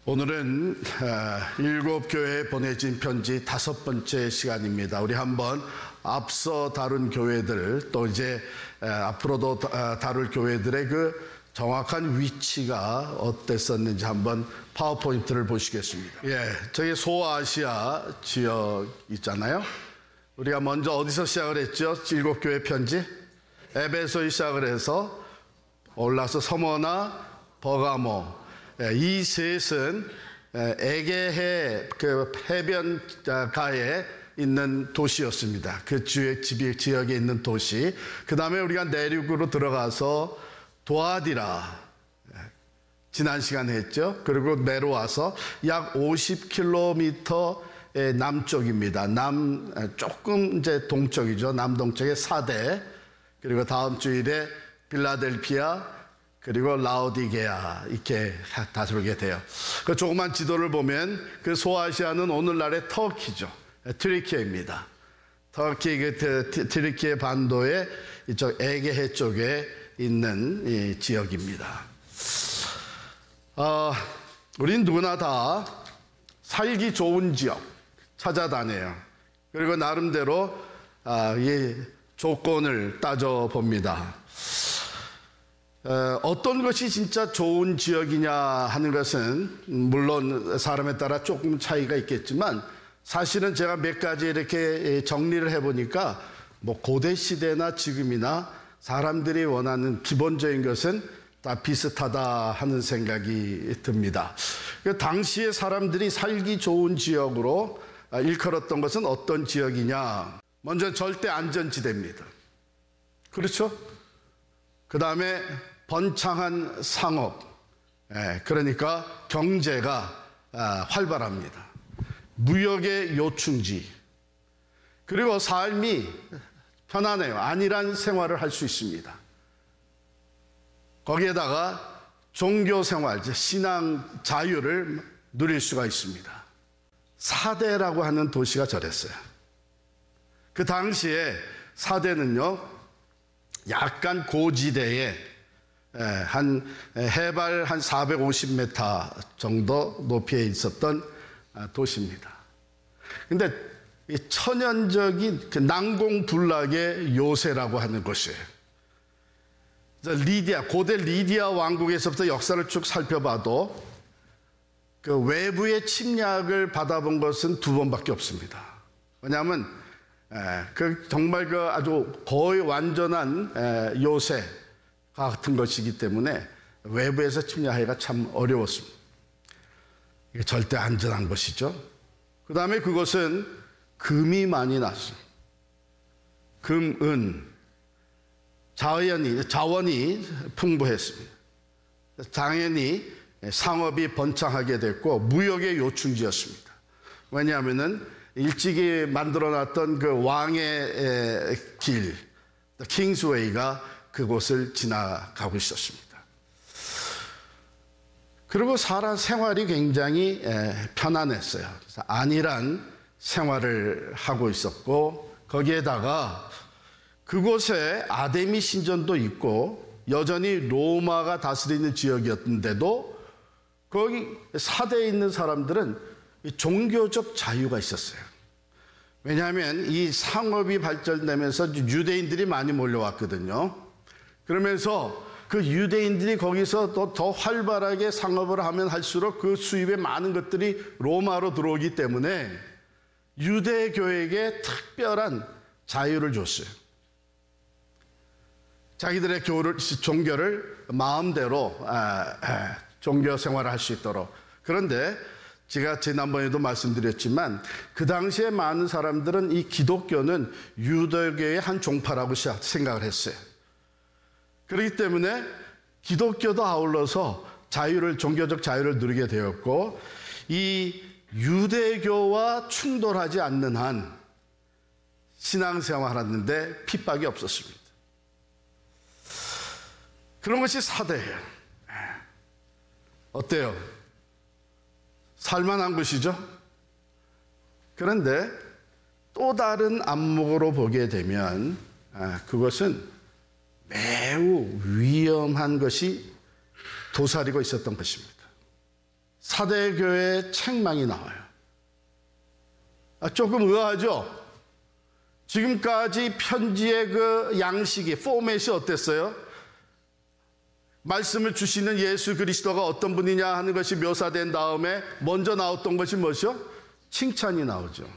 오늘은 일곱 교회에 보내진 편지 5번째 시간입니다. 우리 한번 앞서 다룬 교회들 또 이제 앞으로도 다룰 교회들의 그 정확한 위치가 어땠었는지 한번 파워포인트를 보시겠습니다. 저기 소아시아 지역 있잖아요. 우리가 먼저 어디서 시작을 했죠? 일곱 교회 편지 에베소에 시작을 해서 올라서 서머나 버가모, 이 셋은 에게해 그 해변가에 있는 도시였습니다. 그 지역에 있는 도시. 그 다음에 우리가 내륙으로 들어가서 도아디라, 지난 시간에 했죠. 그리고 내려와서 약 50km 남쪽입니다. 조금 이제 동쪽이죠. 남동쪽의 사대. 그리고 다음 주일에 빌라델피아, 그리고 라오디게아 이렇게 다스리게 돼요. 그 조그만 지도를 보면 그 소아시아는 오늘날의 터키죠. 트리키예입니다. 터키 그 트리키예 반도의 이쪽 에게해 쪽에 있는 이 지역입니다. 우린 누구나 다 살기 좋은 지역 찾아다녀요. 그리고 나름대로 이 조건을 따져봅니다. 어떤 것이 진짜 좋은 지역이냐 하는 것은 물론 사람에 따라 조금 차이가 있겠지만 사실은 제가 몇 가지 이렇게 정리를 해보니까 뭐 고대 시대나 지금이나 사람들이 원하는 기본적인 것은 다 비슷하다 하는 생각이 듭니다. 당시에 사람들이 살기 좋은 지역으로 일컬었던 것은 어떤 지역이냐? 먼저 절대 안전지대입니다. 그렇죠? 그 다음에 번창한 상업, 그러니까 경제가 활발합니다. 무역의 요충지, 그리고 삶이 편안해요. 안일한 생활을 할 수 있습니다. 거기에다가 종교 생활, 신앙 자유를 누릴 수가 있습니다. 사대라고 하는 도시가 저랬어요. 그 당시에 사대는요, 약간 고지대에 한 해발 한 450m 정도 높이에 있었던 도시입니다. 근데 천연적인 그 난공불락의 요새라고 하는 곳이에요. 고대 리디아 왕국에서부터 역사를 쭉 살펴봐도 그 외부의 침략을 받아본 것은 2번밖에 없습니다. 왜냐하면 정말 그 아주 거의 완전한 요새 같은 것이기 때문에 외부에서 침략하기가 참 어려웠습니다. 이게 절대 안전한 것이죠. 그 다음에 그것은 금이 많이 났습니다. 금, 은, 자원이 풍부했습니다. 당연히 상업이 번창하게 됐고 무역의 요충지였습니다. 왜냐하면은 일찍이 만들어놨던 그 왕의 길, 킹스웨이가 그곳을 지나가고 있었습니다. 그리고 생활이 굉장히 편안했어요. 그래서 안일한 생활을 하고 있었고 거기에다가 그곳에 아데미 신전도 있고 여전히 로마가 다스리는 지역이었는데도 거기 사대에 있는 사람들은 종교적 자유가 있었어요. 왜냐하면 이 상업이 발전되면서 유대인들이 많이 몰려왔거든요. 그러면서 그 유대인들이 거기서 더 활발하게 상업을 하면 할수록 그 수입의 많은 것들이 로마로 들어오기 때문에 유대교에게 특별한 자유를 줬어요. 자기들의 종교를 마음대로 종교 생활을 할 수 있도록. 그런데 제가 지난번에도 말씀드렸지만 그 당시에 많은 사람들은 이 기독교는 유대교의 한 종파라고 생각을 했어요. 그렇기 때문에 기독교도 아울러서 종교적 자유를 누리게 되었고 이 유대교와 충돌하지 않는 한 신앙생활을 하는데 핍박이 없었습니다. 그런 것이 사대예요. 어때요? 살만한 것이죠? 그런데 또 다른 안목으로 보게 되면 그것은 매우 위험한 것이 도사리고 있었던 것입니다. 사대교회의 책망이 나와요. 조금 의아하죠? 지금까지 편지의 그 양식이, 포맷이 어땠어요? 말씀을 주시는 예수 그리스도가 어떤 분이냐 하는 것이 묘사된 다음에 먼저 나왔던 것이 무엇이요? 칭찬이 나오죠.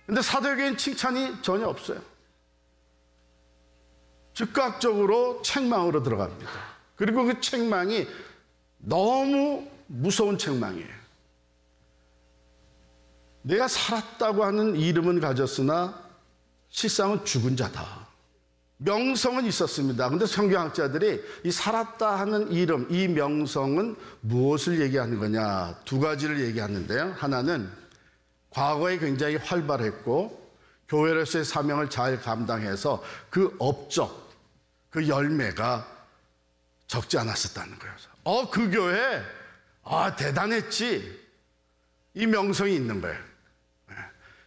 근데 사도교회는 칭찬이 전혀 없어요. 즉각적으로 책망으로 들어갑니다. 그리고 그 책망이 너무 무서운 책망이에요. 내가 살았다고 하는 이름은 가졌으나 실상은 죽은 자다. 명성은 있었습니다. 그런데 성경학자들이 이 살았다 하는 이름, 이 명성은 무엇을 얘기하는 거냐? 두 가지를 얘기하는데요. 하나는 과거에 굉장히 활발했고 교회로서의 사명을 잘 감당해서 그 업적, 그 열매가 적지 않았었다는 거예요. 그 교회, 대단했지. 이 명성이 있는 거예요.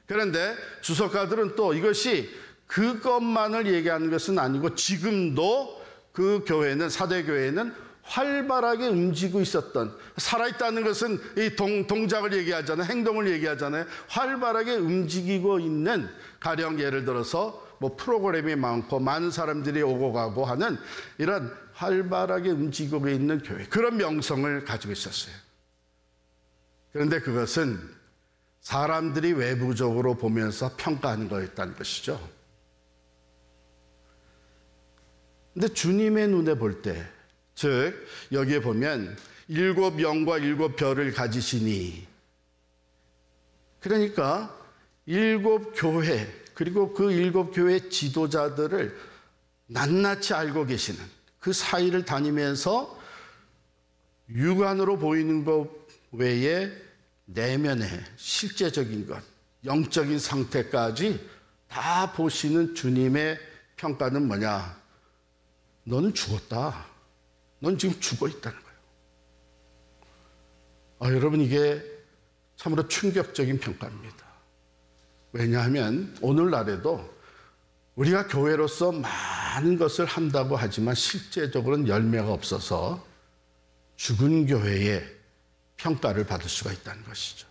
그런데 주석가들은 또 이것이 그것만을 얘기하는 것은 아니고 지금도 그 교회는, 사대교회는 활발하게 움직이고 있었던, 살아있다는 것은 이 동작을 얘기하잖아요. 행동을 얘기하잖아요. 활발하게 움직이고 있는, 가령 예를 들어서 뭐 프로그램이 많고 많은 사람들이 오고 가고 하는 이런 활발하게 움직이고 있는 교회, 그런 명성을 가지고 있었어요. 그런데 그것은 사람들이 외부적으로 보면서 평가하는 거였다는 것이죠. 근데 주님의 눈에 볼 때, 즉 여기에 보면 7영과 7별을 가지시니, 그러니까 7교회, 그리고 그 7교회 지도자들을 낱낱이 알고 계시는, 그 사이를 다니면서 육안으로 보이는 것 외에 내면의 실제적인 것, 영적인 상태까지 다 보시는 주님의 평가는 뭐냐? 너는 죽었다. 넌 지금 죽어 있다는 거예요. 여러분, 이게 참으로 충격적인 평가입니다. 왜냐하면 오늘날에도 우리가 교회로서 많은 것을 한다고 하지만 실제적으로는 열매가 없어서 죽은 교회의 평가를 받을 수가 있다는 것이죠.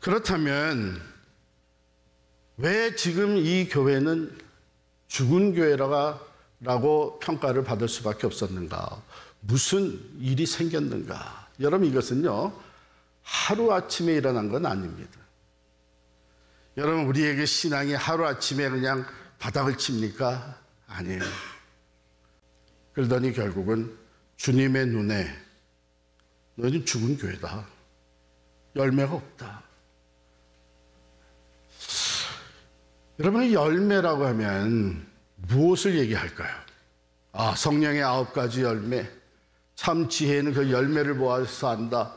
그렇다면 왜 지금 이 교회는 죽은 교회라고 평가를 받을 수밖에 없었는가? 무슨 일이 생겼는가? 여러분, 이것은요, 하루아침에 일어난 건 아닙니다. 여러분, 우리에게 신앙이 하루아침에 그냥 바닥을 칩니까? 아니에요. 그러더니 결국은 주님의 눈에 너희는 죽은 교회다. 열매가 없다. 여러분, 이 열매라고 하면 무엇을 얘기할까요? 성령의 9가지 열매, 참 지혜는 그 열매를 보아서 안다.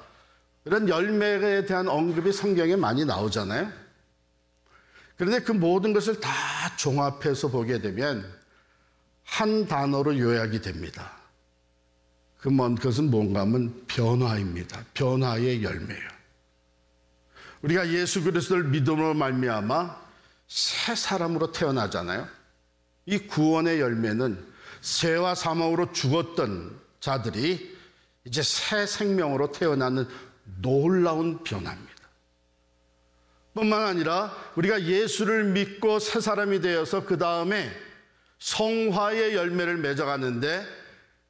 이런 열매에 대한 언급이 성경에 많이 나오잖아요. 그런데 그 모든 것을 다 종합해서 보게 되면 한 단어로 요약이 됩니다. 그것은 뭔가 하면 변화입니다. 변화의 열매예요. 우리가 예수 그리스도를 믿음으로 말미암아 새 사람으로 태어나잖아요. 이 구원의 열매는 죄와 사망으로 죽었던 자들이 이제 새 생명으로 태어나는 놀라운 변화입니다. 뿐만 아니라 우리가 예수를 믿고 새 사람이 되어서 그 다음에 성화의 열매를 맺어가는데,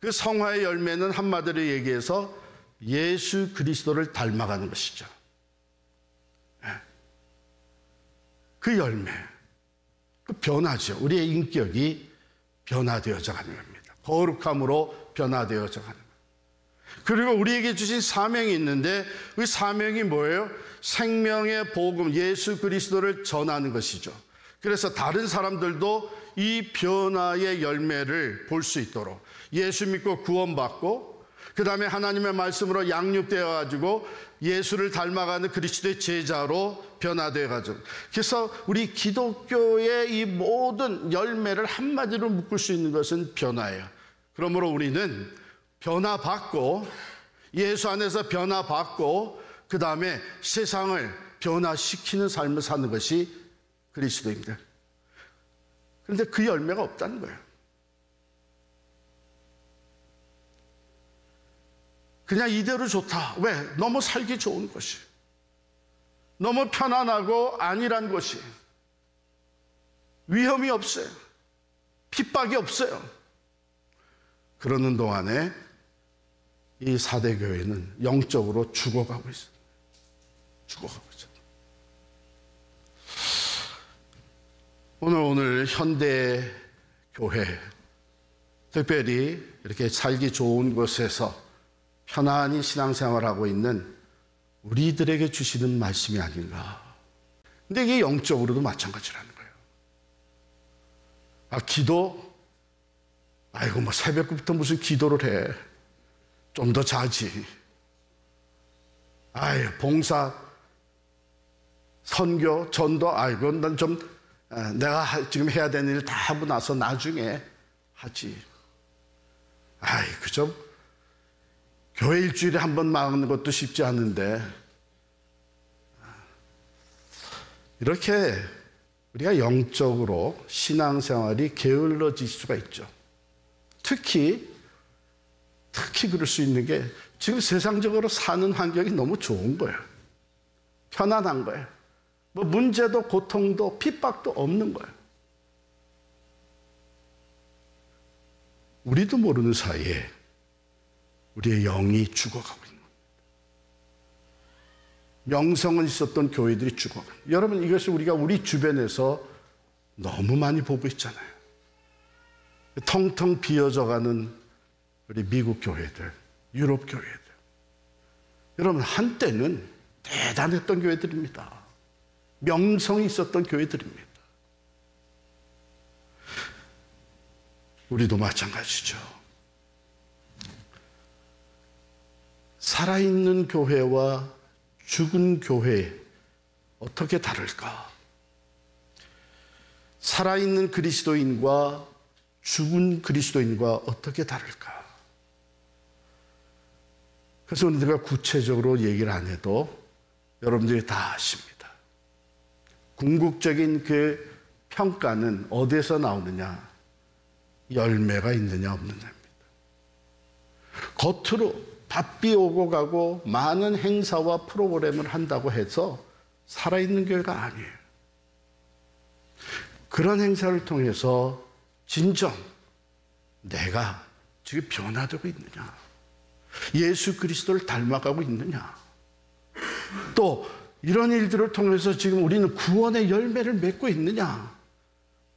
그 성화의 열매는 한마디로 얘기해서 예수 그리스도를 닮아가는 것이죠. 그 열매, 그 변화죠. 우리의 인격이 변화되어져 가는 겁니다. 거룩함으로 변화되어져 가는 겁니다. 그리고 우리에게 주신 사명이 있는데, 그 사명이 뭐예요? 생명의 복음, 예수 그리스도를 전하는 것이죠. 그래서 다른 사람들도 이 변화의 열매를 볼 수 있도록 예수 믿고 구원받고, 그 다음에 하나님의 말씀으로 양육되어 가지고 예수를 닮아가는 그리스도의 제자로 변화되어 가지고, 그래서 우리 기독교의 이 모든 열매를 한마디로 묶을 수 있는 것은 변화예요. 그러므로 우리는 변화받고, 예수 안에서 변화받고, 그 다음에 세상을 변화시키는 삶을 사는 것이 그리스도입니다. 그런데 그 열매가 없다는 거예요. 그냥 이대로 좋다. 왜? 너무 살기 좋은 것이. 너무 편안하고 안일한 것이. 위험이 없어요. 핍박이 없어요. 그러는 동안에 이 4대 교회는 영적으로 죽어가고 있어요. 죽어가고 있어요. 오늘 현대 교회, 특별히 이렇게 살기 좋은 곳에서 편안히 신앙생활하고 있는 우리들에게 주시는 말씀이 아닌가. 근데 이게 영적으로도 마찬가지라는 거예요. 기도? 아이고, 뭐 새벽부터 무슨 기도를 해. 좀 더 자지. 봉사, 선교, 전도, 난 좀 내가 지금 해야 되는 일 다 하고 나서 나중에 하지. 그죠? 교회 일주일에 한 번 막는 것도 쉽지 않은데, 이렇게 우리가 영적으로 신앙생활이 게을러질 수가 있죠. 특히 그럴 수 있는 게 지금 세상적으로 사는 환경이 너무 좋은 거예요. 편안한 거예요. 뭐 문제도 고통도 핍박도 없는 거예요. 우리도 모르는 사이에 우리의 영이 죽어가고 있는 겁니다. 명성은 있었던 교회들이 죽어가고. 여러분, 이것을 우리가 우리 주변에서 너무 많이 보고 있잖아요. 텅텅 비어져가는 우리 미국 교회들, 유럽 교회들. 여러분, 한때는 대단했던 교회들입니다. 명성이 있었던 교회들입니다. 우리도 마찬가지죠. 살아있는 교회와 죽은 교회, 어떻게 다를까? 살아있는 그리스도인과 죽은 그리스도인과 어떻게 다를까? 그래서 우리가 구체적으로 얘기를 안 해도 여러분들이 다 아십니다. 궁극적인 그 평가는 어디에서 나오느냐? 열매가 있느냐 없느냐입니다. 겉으로 바삐 오고 가고 많은 행사와 프로그램을 한다고 해서 살아있는 교회가 아니에요. 그런 행사를 통해서 진정 내가 지금 변화되고 있느냐, 예수 그리스도를 닮아가고 있느냐, 또 이런 일들을 통해서 지금 우리는 구원의 열매를 맺고 있느냐,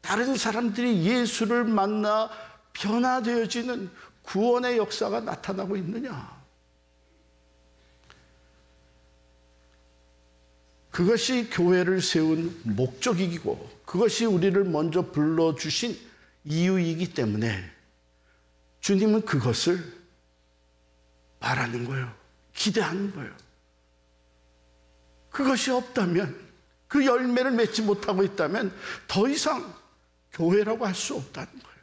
다른 사람들이 예수를 만나 변화되어지는 구원의 역사가 나타나고 있느냐. 그것이 교회를 세운 목적이고 그것이 우리를 먼저 불러주신 이유이기 때문에 주님은 그것을 바라는 거예요. 기대하는 거예요. 그것이 없다면, 그 열매를 맺지 못하고 있다면 더 이상 교회라고 할 수 없다는 거예요.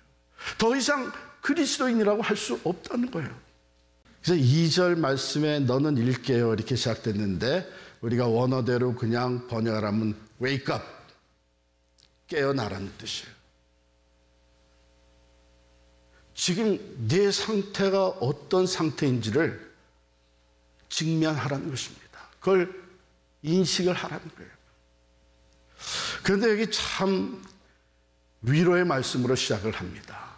더 이상 그리스도인이라고 할 수 없다는 거예요. 그래서 2절 말씀에 너는 일깨어 이렇게 시작됐는데 우리가 원어대로 그냥 번역을 하면 wake up, 깨어나라는 뜻이에요. 지금 내 상태가 어떤 상태인지를 직면하라는 것입니다. 그걸 인식을 하라는 거예요. 그런데 여기 참 위로의 말씀으로 시작을 합니다.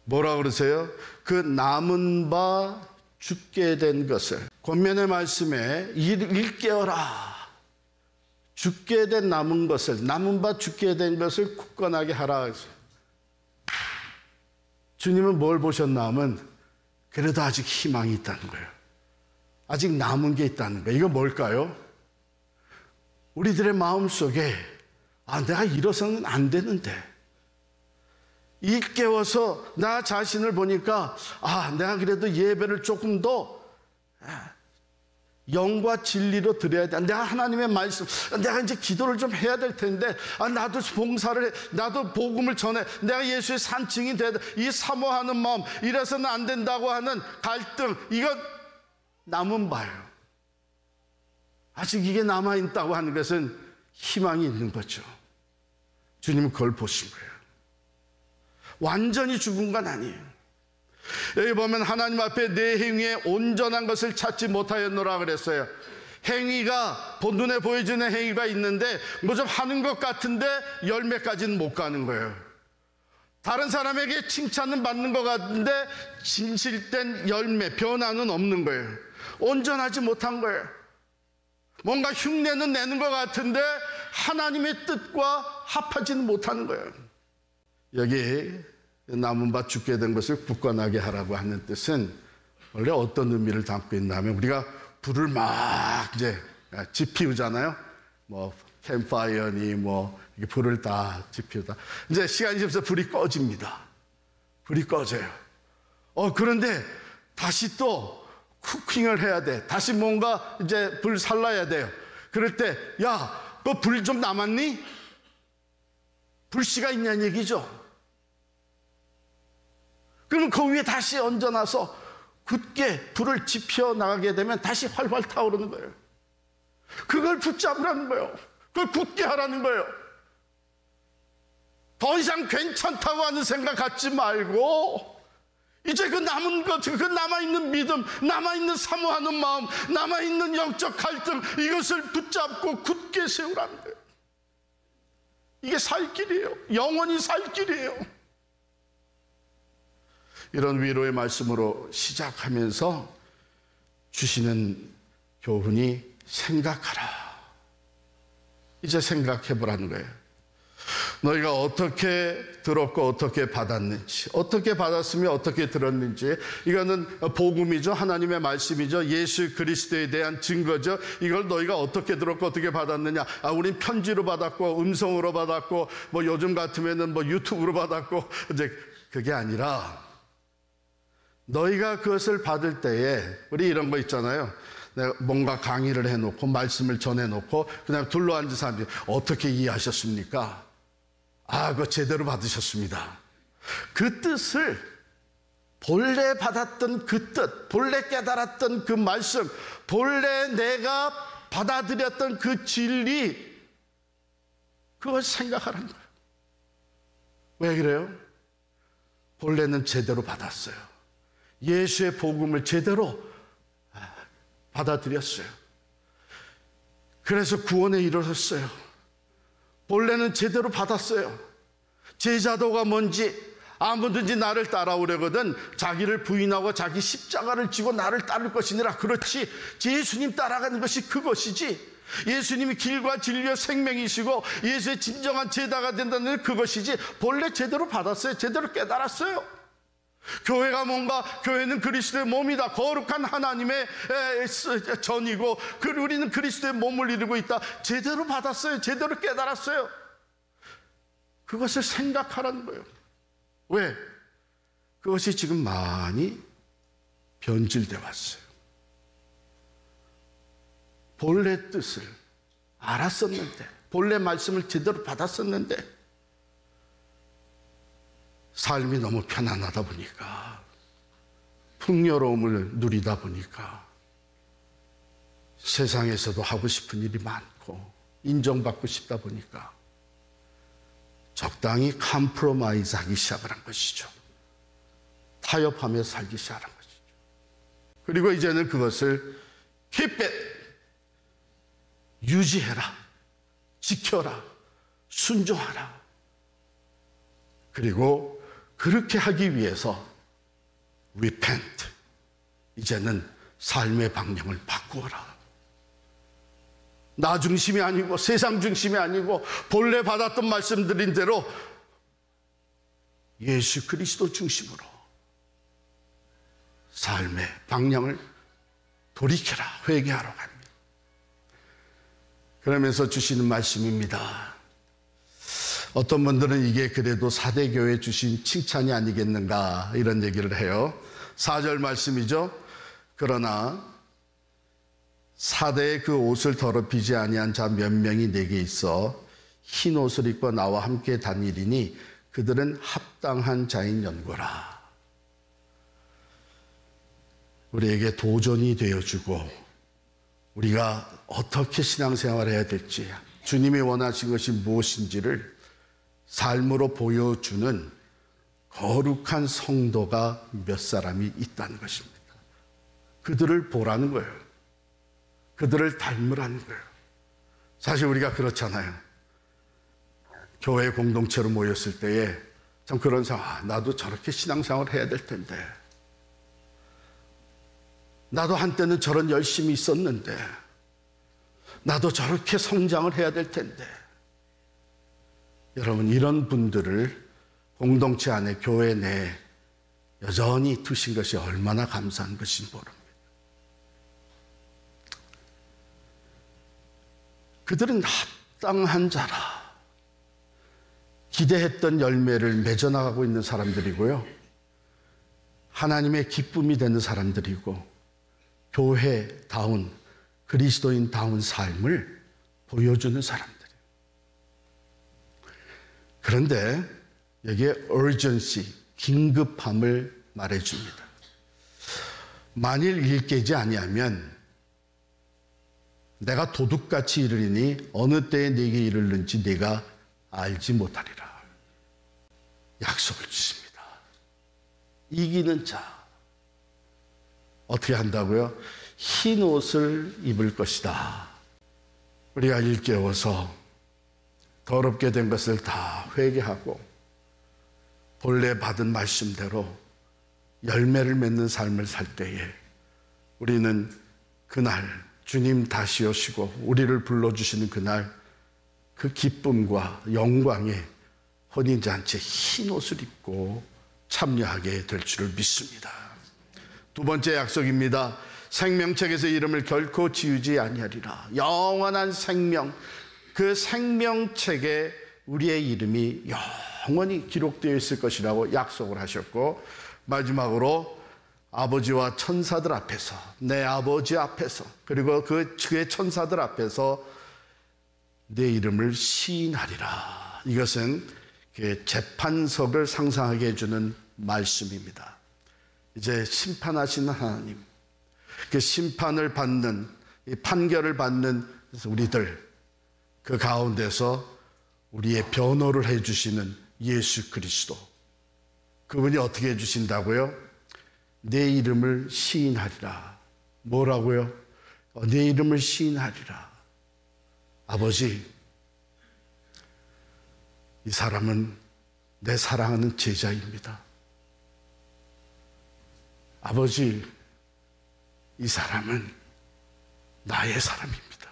뭐라 그러세요? 그 남은 바 죽게 된 것을, 권면의 말씀에 일깨어라. 죽게 된 남은 것을, 남은 바 죽게 된 것을 굳건하게 하라. 주님은 뭘 보셨나 하면 그래도 아직 희망이 있다는 거예요. 아직 남은 게 있다는 거예요. 이거 뭘까요? 우리들의 마음속에 내가 이러서는 안 되는데, 일깨워서 나 자신을 보니까 내가 그래도 예배를 조금 더 영과 진리로 드려야 돼. 내가 하나님의 말씀, 내가 이제 기도를 좀 해야 될 텐데, 나도 봉사를 해, 나도 복음을 전해, 내가 예수의 산증이 돼야 돼. 이 사모하는 마음, 이래서는 안 된다고 하는 갈등, 이건 남은 바예요. 아직 이게 남아있다고 하는 것은 희망이 있는 거죠. 주님은 그걸 보신 거예요. 완전히 죽은 건 아니에요. 여기 보면 하나님 앞에 내 행위에 온전한 것을 찾지 못하였노라 그랬어요. 행위가 눈에 보여지는 행위가 있는데 뭐 좀 하는 것 같은데 열매까지는 못 가는 거예요. 다른 사람에게 칭찬은 받는 것 같은데 진실된 열매, 변화는 없는 거예요. 온전하지 못한 거예요. 뭔가 흉내는 내는 것 같은데 하나님의 뜻과 합하지는 못하는 거예요. 여기 남은 바 죽게 된 것을 굳건하게 하라고 하는 뜻은 원래 어떤 의미를 담고 있냐면, 우리가 불을 막 이제 지피우잖아요. 뭐 캠파이어니 뭐 이렇게 불을 다 지피우다 이제 시간이 지나면서 불이 꺼집니다. 불이 꺼져요. 그런데 다시 또 쿠킹을 해야 돼. 다시 뭔가 이제 불 살라야 돼요. 그럴 때, 야, 너 불 좀 남았니? 불씨가 있냐는 얘기죠. 그러면 그 위에 다시 얹어놔서 굳게 불을 지펴 나가게 되면 다시 활활 타오르는 거예요. 그걸 붙잡으라는 거예요. 그걸 굳게 하라는 거예요. 더 이상 괜찮다고 하는 생각 갖지 말고 이제 그 남은 것, 그 남아있는 믿음, 남아있는 사모하는 마음, 남아있는 영적 갈등, 이것을 붙잡고 굳게 세우라는 거예요. 이게 살 길이에요. 영원히 살 길이에요. 이런 위로의 말씀으로 시작하면서 주시는 교훈이 생각하라. 이제 생각해 보라는 거예요. 너희가 어떻게 들었고 어떻게 받았는지, 어떻게 받았으며 어떻게 들었는지, 이거는 복음이죠. 하나님의 말씀이죠. 예수 그리스도에 대한 증거죠. 이걸 너희가 어떻게 들었고 어떻게 받았느냐. 우린 편지로 받았고 음성으로 받았고 뭐 요즘 같으면은 뭐 유튜브로 받았고, 이제 그게 아니라 너희가 그것을 받을 때에, 우리 이런 거 있잖아요. 내가 뭔가 강의를 해놓고 말씀을 전해놓고 그다음에 둘러앉은 사람들이 어떻게 이해하셨습니까? 그거 제대로 받으셨습니다. 그 뜻을, 본래 받았던 그 뜻, 본래 깨달았던 그 말씀, 본래 내가 받아들였던 그 진리, 그걸 생각하라는 거예요. 왜 그래요? 본래는 제대로 받았어요. 예수의 복음을 제대로 받아들였어요. 그래서 구원에 이르렀어요. 본래는 제대로 받았어요. 제자도가 뭔지, 아무든지 나를 따라오려거든 자기를 부인하고 자기 십자가를 지고 나를 따를 것이니라. 그렇지, 예수님 따라가는 것이 그것이지. 예수님이 길과 진리와 생명이시고 예수의 진정한 제자가 된다는 그것이지. 본래 제대로 받았어요. 제대로 깨달았어요. 교회가 뭔가, 교회는 그리스도의 몸이다. 거룩한 하나님의 전이고 우리는 그리스도의 몸을 이루고 있다. 제대로 받았어요. 제대로 깨달았어요. 그것을 생각하라는 거예요. 왜? 그것이 지금 많이 변질되어 왔어요. 본래 뜻을 알았었는데, 본래 말씀을 제대로 받았었는데 삶이 너무 편안하다 보니까, 풍요로움을 누리다 보니까 세상에서도 하고 싶은 일이 많고 인정받고 싶다 보니까 적당히 컴프로마이즈 하기 시작을 한 것이죠. 타협하며 살기 시작한 것이죠. 그리고 이제는 그것을 keep it, 유지해라, 지켜라, 순종하라. 그리고 그렇게 하기 위해서 repent, 이제는 삶의 방향을 바꾸어라. 나 중심이 아니고 세상 중심이 아니고 본래 받았던 말씀드린 대로 예수 그리스도 중심으로 삶의 방향을 돌이켜라, 회개하러 갑니다. 그러면서 주시는 말씀입니다. 어떤 분들은 이게 그래도 사대교회 주신 칭찬이 아니겠는가 이런 얘기를 해요. 4절 말씀이죠. 그러나 사대의 그 옷을 더럽히지 아니한 자 몇 명이 내게 있어 흰 옷을 입고 나와 함께 다니리니 그들은 합당한 자인 연고라. 우리에게 도전이 되어주고 우리가 어떻게 신앙생활을 해야 될지, 주님이 원하신 것이 무엇인지를 삶으로 보여주는 거룩한 성도가 몇 사람이 있다는 것입니다. 그들을 보라는 거예요. 그들을 닮으라는 거예요. 사실 우리가 그렇잖아요. 교회 공동체로 모였을 때에 참 그런 생각, 나도 저렇게 신앙생활을 해야 될 텐데, 나도 한때는 저런 열심이 있었는데, 나도 저렇게 성장을 해야 될 텐데. 여러분, 이런 분들을 공동체 안에, 교회 내에 여전히 두신 것이 얼마나 감사한 것인지 모릅니다. 그들은 합당한 자라. 기대했던 열매를 맺어나가고 있는 사람들이고요. 하나님의 기쁨이 되는 사람들이고, 교회다운, 그리스도인다운 삶을 보여주는 사람들이에요. 그런데 여기에 urgency, 긴급함을 말해줍니다. 만일 일깨지 아니하면 내가 도둑같이 이르리니 어느 때에 네게 이르는지 네가 알지 못하리라. 약속을 주십니다. 이기는 자 어떻게 한다고요? 흰 옷을 입을 것이다. 우리가 일깨워서 더럽게 된 것을 다 회개하고 본래 받은 말씀대로 열매를 맺는 삶을 살 때에 우리는 그날 주님 다시 오시고 우리를 불러주시는 그날 그 기쁨과 영광의 혼인잔치에 흰 옷을 입고 참여하게 될 줄을 믿습니다. 두 번째 약속입니다. 생명책에서 이름을 결코 지우지 아니하리라. 영원한 생명, 그 생명책에 우리의 이름이 영원히 기록되어 있을 것이라고 약속을 하셨고, 마지막으로 아버지와 천사들 앞에서, 내 아버지 앞에서, 그리고 그의 천사들 앞에서 내 이름을 시인하리라. 이것은 재판석을 상상하게 해주는 말씀입니다. 이제 심판하시는 하나님, 그 심판을 받는, 이 판결을 받는 우리들, 그 가운데서 우리의 변호를 해주시는 예수 그리스도, 그분이 어떻게 해주신다고요? 내 이름을 시인하리라. 뭐라고요? 내 이름을 시인하리라. 아버지, 이 사람은 내 사랑하는 제자입니다. 아버지, 이 사람은 나의 사람입니다.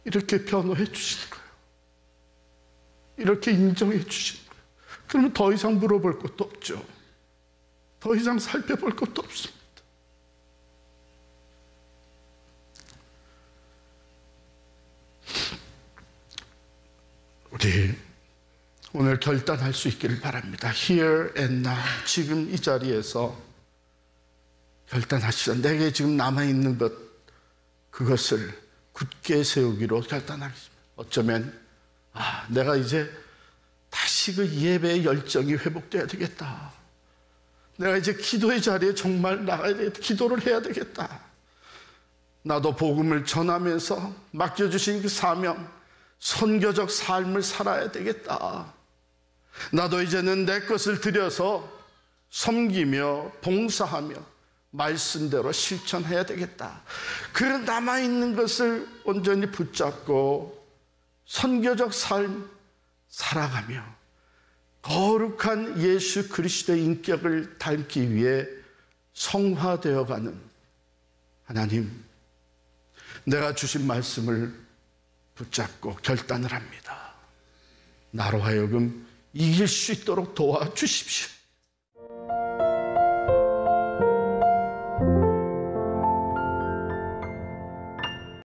이렇게 변호해 주시는 거예요. 이렇게 인정해 주시는 거예요. 그러면 더 이상 물어볼 것도 없죠. 더 이상 살펴볼 것도 없습니다. 우리 오늘 결단할 수 있기를 바랍니다. Here and now, 지금 이 자리에서 결단하시죠. 내게 지금 남아있는 것, 그것을 굳게 세우기로 결단하겠습니다. 어쩌면 내가 이제 다시 그 예배의 열정이 회복돼야 되겠다. 내가 이제 기도의 자리에 정말 나가야 되겠다. 기도를 해야 되겠다. 나도 복음을 전하면서 맡겨주신 그 사명, 선교적 삶을 살아야 되겠다. 나도 이제는 내 것을 들여서 섬기며 봉사하며 말씀대로 실천해야 되겠다. 그 남아있는 것을 온전히 붙잡고 선교적 삶 살아가며 거룩한 예수 그리스도의 인격을 닮기 위해 성화되어가는 하나님, 내가 주신 말씀을 붙잡고 결단을 합니다. 나로 하여금 이길 수 있도록 도와주십시오.